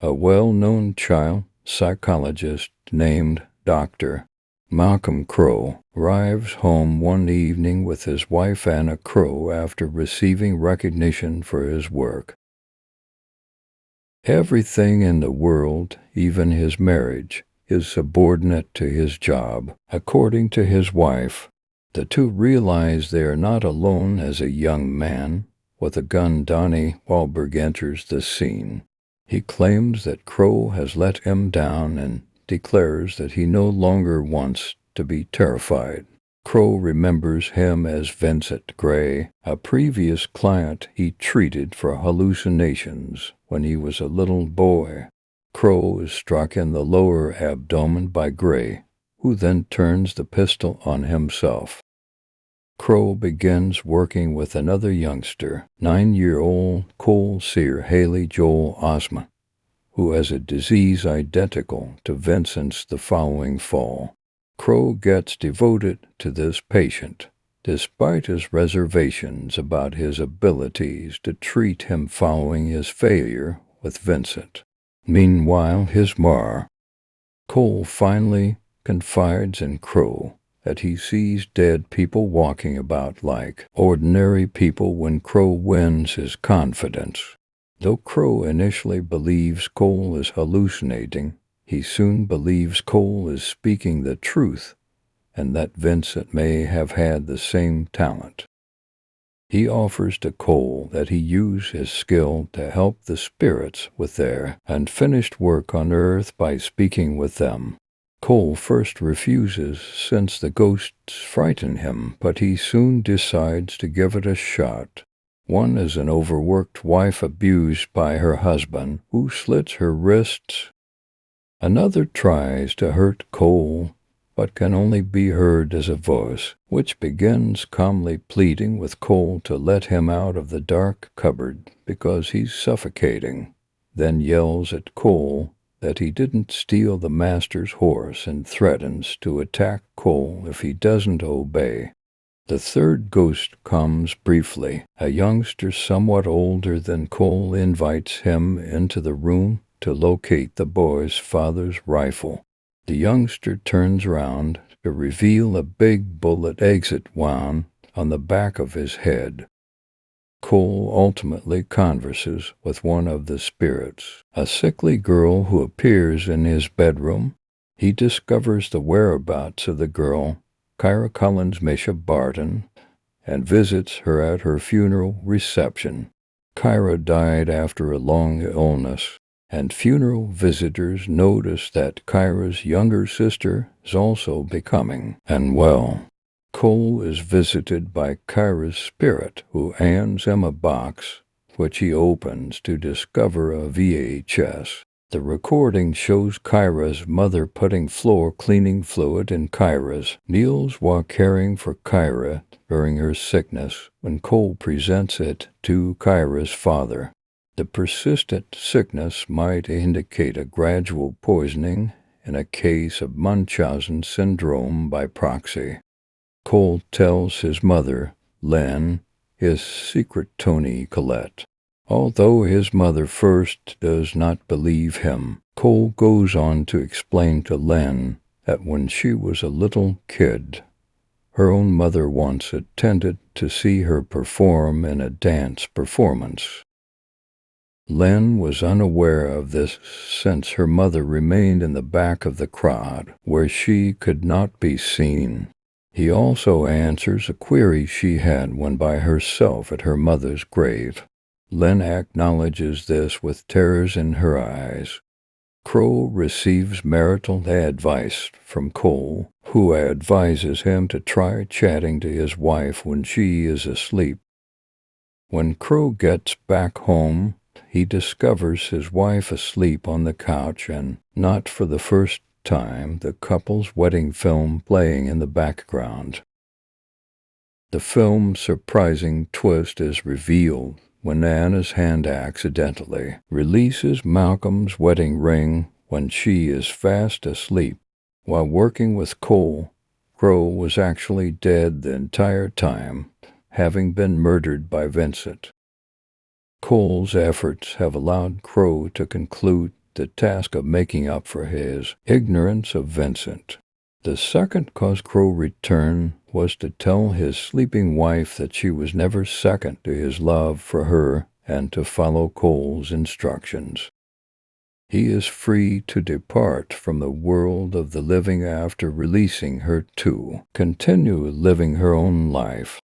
A well-known child psychologist named Dr. Malcolm Crowe arrives home one evening with his wife Anna Crowe after receiving recognition for his work. Everything in the world, even his marriage, is subordinate to his job, according to his wife. The two realize they are not alone as a young man. With a gun, Donnie Wahlberg enters the scene. He claims that Crowe has let him down and declares that he no longer wants to be terrified. Crowe remembers him as Vincent Gray, a previous client he treated for hallucinations when he was a little boy. Crowe is struck in the lower abdomen by Gray, who then turns the pistol on himself. Crowe begins working with another youngster, 9-year-old Cole Sear Haley Joel Osment, who has a disease identical to Vincent's the following fall. Crowe gets devoted to this patient, despite his reservations about his abilities to treat him following his failure with Vincent. Meanwhile, his mar. Cole finally confides in Crowe that he sees dead people walking about like ordinary people when Crowe wins his confidence. Though Crowe initially believes Cole is hallucinating, he soon believes Cole is speaking the truth and that Vincent may have had the same talent. He offers to Cole that he use his skill to help the spirits with their unfinished work on earth by speaking with them. Cole first refuses since the ghosts frighten him, but he soon decides to give it a shot. One is an overworked wife abused by her husband, who slits her wrists. Another tries to hurt Cole, but can only be heard as a voice, which begins calmly pleading with Cole to let him out of the dark cupboard because he's suffocating, then yells at Cole that he didn't steal the master's horse and threatens to attack Cole if he doesn't obey. The third ghost comes briefly. A youngster somewhat older than Cole invites him into the room to locate the boy's father's rifle. The youngster turns around to reveal a big bullet exit wound on the back of his head. Cole ultimately converses with one of the spirits, a sickly girl who appears in his bedroom. He discovers the whereabouts of the girl, Kyra Collins Misha Barton, and visits her at her funeral reception. Kyra died after a long illness, and funeral visitors notice that Kyra's younger sister is also becoming unwell. Cole is visited by Kyra's spirit, who hands him a box, which he opens to discover a VHS. The recording shows Kyra's mother putting floor cleaning fluid in Kyra's meals while caring for Kyra during her sickness when Cole presents it to Kyra's father. The persistent sickness might indicate a gradual poisoning in a case of Munchausen syndrome by proxy. Cole tells his mother, Lynn, his secret Toni Collette. Although his mother first does not believe him, Cole goes on to explain to Lynn that when she was a little kid, her own mother once attended to see her perform in a dance performance. Lynn was unaware of this since her mother remained in the back of the crowd, where she could not be seen. He also answers a query she had when by herself at her mother's grave. Lynn acknowledges this with tears in her eyes. Crowe receives marital advice from Cole, who advises him to try chatting to his wife when she is asleep. When Crowe gets back home, he discovers his wife asleep on the couch and, not for the first time, the couple's wedding film playing in the background. The film's surprising twist is revealed when Anna's hand accidentally releases Malcolm's wedding ring when she is fast asleep. While working with Cole, Crowe was actually dead the entire time, having been murdered by Vincent. Cole's efforts have allowed Crowe to conclude the task of making up for his ignorance of Vincent. The second Cosgrove return was to tell his sleeping wife that she was never second to his love for her and to follow Cole's instructions. He is free to depart from the world of the living after releasing her to continue living her own life.